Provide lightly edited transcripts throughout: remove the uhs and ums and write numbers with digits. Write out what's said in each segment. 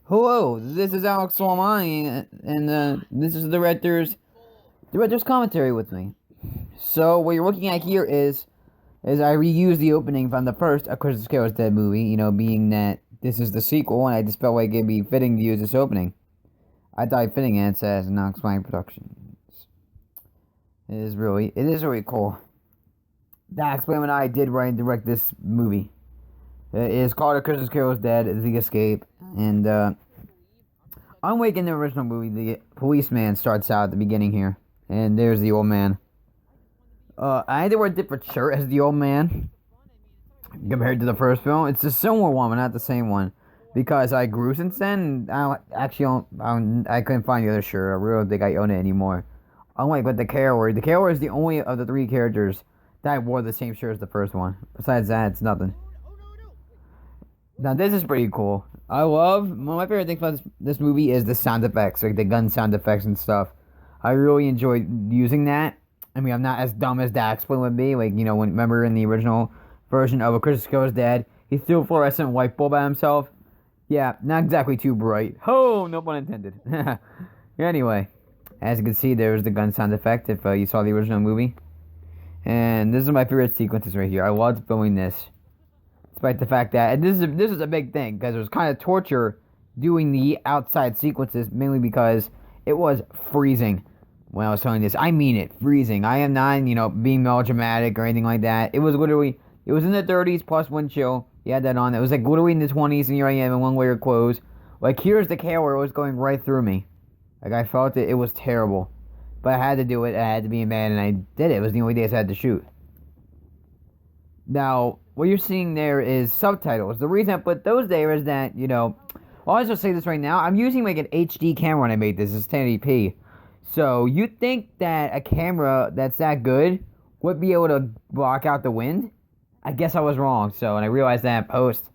Hello, this is Alex Salmani, and this is the director's commentary with me. So what you're looking at here is I reused the opening from the first A Christmas Carol's Dead movie. You know, being that this is the sequel, and I just felt like it'd be fitting to use this opening. I thought fitting it says Knox Flying Productions. It is really cool. That explain what I did write and direct this movie. It is called A Christmas Carol's Dead, The Escape, and unlike in the original movie, the policeman starts out at the beginning here, and there's the old man. I had to wear a different shirt as the old man compared to the first film. It's a similar one, but not the same one, because I grew since then. I couldn't find the other shirt. I really don't think I own it anymore. Unlike with the Carroll is the only of the three characters that wore the same shirt as the first one. Besides that, it's nothing. Now this is pretty cool. I love one of my favorite things about this movie is the sound effects, like the gun sound effects and stuff. I really enjoy using that. I mean, I'm not as dumb as Daxplin would be. Like, you know, remember in the original version of A Christmas Carol's Dead, he threw a fluorescent light bulb at himself. Yeah, not exactly too bright. Oh, no pun intended. Anyway, as you can see, there's the gun sound effect if you saw the original movie. And this is my favorite sequences right here. I loved filming this. Despite the fact that, and this is a big thing, because it was kind of torture doing the outside sequences, mainly because it was freezing when I was filming this. I mean it, freezing. I am not, being melodramatic or anything like that. It was literally, it was in the 30s plus wind chill. You had that on. It was like literally in the 20s, and here I am in one layer of clothes. Like, here's the camera, it was going right through me. Like, I felt it, it was terrible. But I had to do it, I had to be a man, and I did it. It was the only days I had to shoot. Now, what you're seeing there is subtitles. The reason I put those there is that, I'll just say this right now. I'm using like an HD camera when I made this. It's 1080p. So, you think that a camera that's that good would be able to block out the wind? I guess I was wrong. So, and I realized that in post.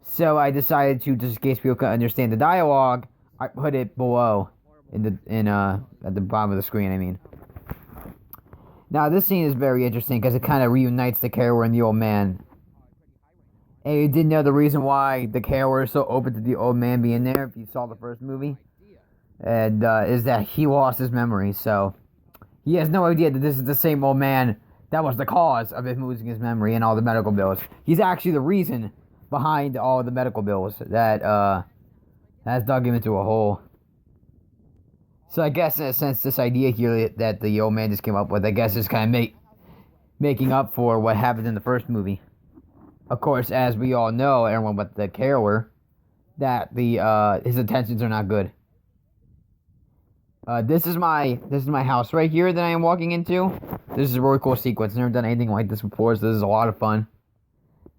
So, I decided to, just in case people can understand the dialogue, I put it below at the bottom of the screen, I mean. Now, this scene is very interesting because it kind of reunites the Carroll and the old man. And you didn't know the reason why the Carroll is so open to the old man being there if you saw the first movie. And is that he lost his memory, so he has no idea that this is the same old man that was the cause of him losing his memory and all the medical bills. He's actually the reason behind all the medical bills that has dug him into a hole. So I guess in a sense, this idea here that the old man just came up with, I guess is kind of making up for what happened in the first movie. Of course, as we all know, everyone but the Carroller, that his intentions are not good. This is my house right here that I am walking into. This is a really cool sequence. I've never done anything like this before, so this is a lot of fun.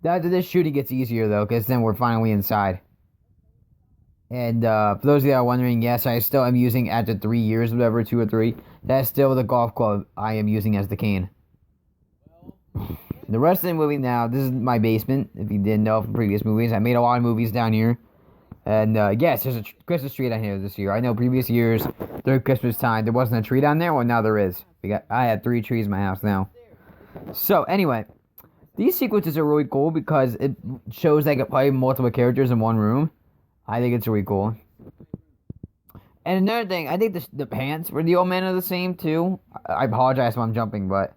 After this shooting gets easier though, because then we're finally inside. And for those of you that are wondering, yes, I still am using, after 3 years, whatever, 2 or 3, that's still the golf club I am using as the cane. The rest of the movie now, this is my basement, if you didn't know from previous movies. I made a lot of movies down here. And yes, there's a Christmas tree down here this year. I know previous years, during Christmas time, there wasn't a tree down there. Well, now there is. I have 3 trees in my house now. So, anyway, these sequences are really cool because it shows I could play multiple characters in one room. I think it's really cool. And another thing, I think the pants for the old man are the same too. I apologize if I'm jumping, but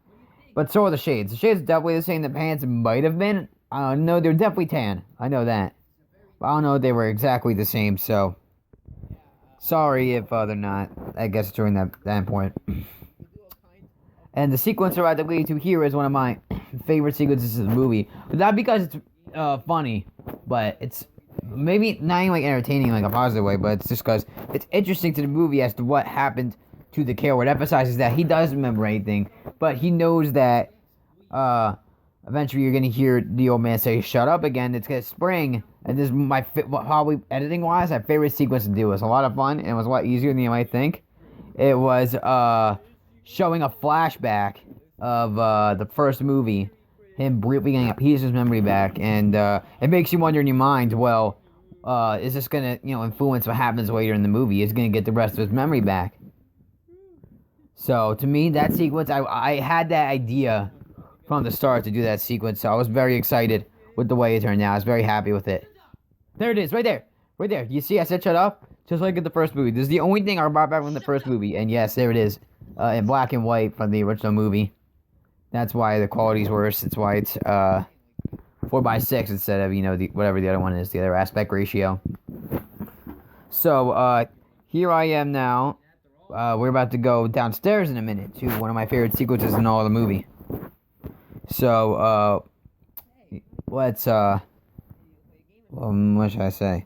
so are the shades. The shades are definitely the same. The pants might have been. I don't know. They're definitely tan. I know that. But I don't know if they were exactly the same. So sorry if they're not. I guess during that point. And the sequence we're about to lead to here is one of my favorite sequences of the movie. But not because it's funny, but it's maybe not even like entertaining like a positive way, but it's just because it's interesting to the movie as to what happened to the Carroll. It emphasizes that he doesn't remember anything, but he knows that eventually you're gonna hear the old man say "shut up" again. It's gonna spring, and this is my probably editing wise my favorite sequence to do. It was a lot of fun and it was a lot easier than you might think. It was showing a flashback of the first movie. Him briefly getting a piece of his memory back, and it makes you wonder in your mind, well, is this gonna, influence what happens later in the movie? Is gonna get the rest of his memory back? So, to me, that sequence, I had that idea from the start to do that sequence, so I was very excited with the way it turned out. I was very happy with it. There it is, right there. Right there. You see, I said shut up. Just like in the first movie. This is the only thing I brought back from the first movie, and yes, there it is, in black and white from the original movie. That's why the quality's worse. It's why it's 4:6 instead of whatever the other one is, the other aspect ratio. So here I am now. We're about to go downstairs in a minute to one of my favorite sequences in all of the movie. So let's what should I say?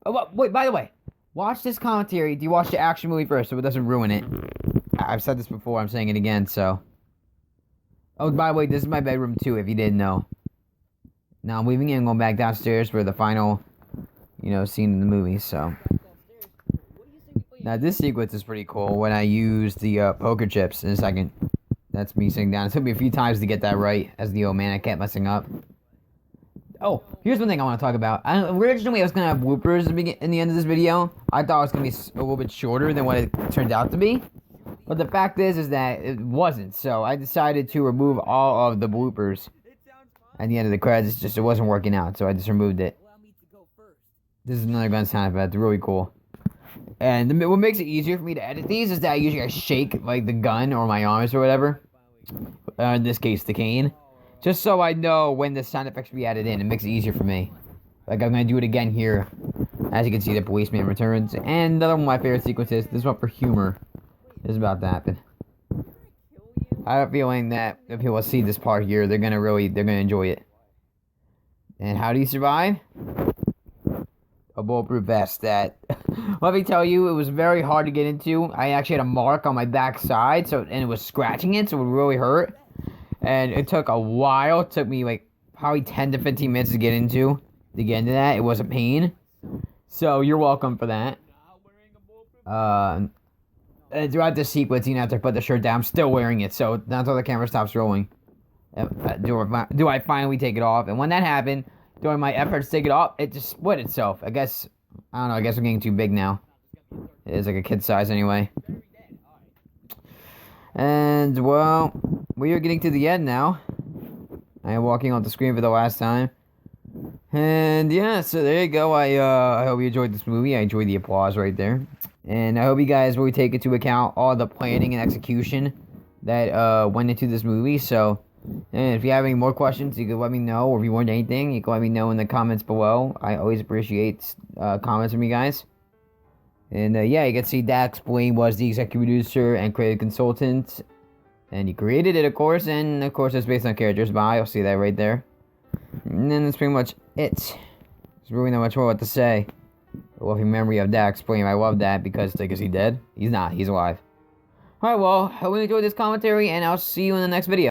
Oh, wait, by the way, watch this commentary. Do you watch the action movie first so it doesn't ruin it? I've said this before, I'm saying it again, so. Oh, by the way, this is my bedroom too, if you didn't know. Now I'm leaving and going back downstairs for the final, scene in the movie, so. Now this sequence is pretty cool when I use the poker chips in a second. That's me sitting down. It took me a few times to get that right, as the old man, I kept messing up. Oh, here's one thing I want to talk about. Originally, I was going to have bloopers in the end of this video. I thought it was going to be a little bit shorter than what it turned out to be. But the fact is that it wasn't. So I decided to remove all of the bloopers at the end of the credits. It wasn't working out, so I just removed it. This is another gun sound effect. It's really cool. And what makes it easier for me to edit these is that I shake like the gun or my arms or whatever. In this case, the cane. Just so I know when the sound effects be added in. It makes it easier for me. Like, I'm going to do it again here. As you can see, the policeman returns. And another one of my favorite sequences. This one for humor. Is about to happen. I have a feeling that if people see this part here, they're going to enjoy it. And how do you survive? A bulletproof vest that, let me tell you, it was very hard to get into. I actually had a mark on my back side, and it was scratching it, so it would really hurt. And it took a while. It took me like probably 10 to 15 minutes to get into that. It was a pain. So you're welcome for that. And throughout the sequence, after I put the shirt down, I'm still wearing it. So not until the camera stops rolling, do I finally take it off. And when that happened, during my efforts to take it off, it just split itself. I guess I'm getting too big now. It is like a kid size anyway. And, well, we are getting to the end now. I am walking off the screen for the last time. And, yeah, so there you go. I hope you enjoyed this movie. I enjoyed the applause right there. And I hope you guys really take into account all the planning and execution that went into this movie. So, and if you have any more questions, you can let me know. Or if you want anything, you can let me know in the comments below. I always appreciate comments from you guys. And yeah, you can see Dax Blaine was the executive producer and creative consultant. And he created it, of course. And of course, it's based on characters by. You'll see that right there. And then that's pretty much it. There's really not much more what to say. A loving memory of Dax Blaine. I love that because, is he dead? He's not. He's alive. Alright, well, I hope you enjoyed this commentary, and I'll see you in the next video.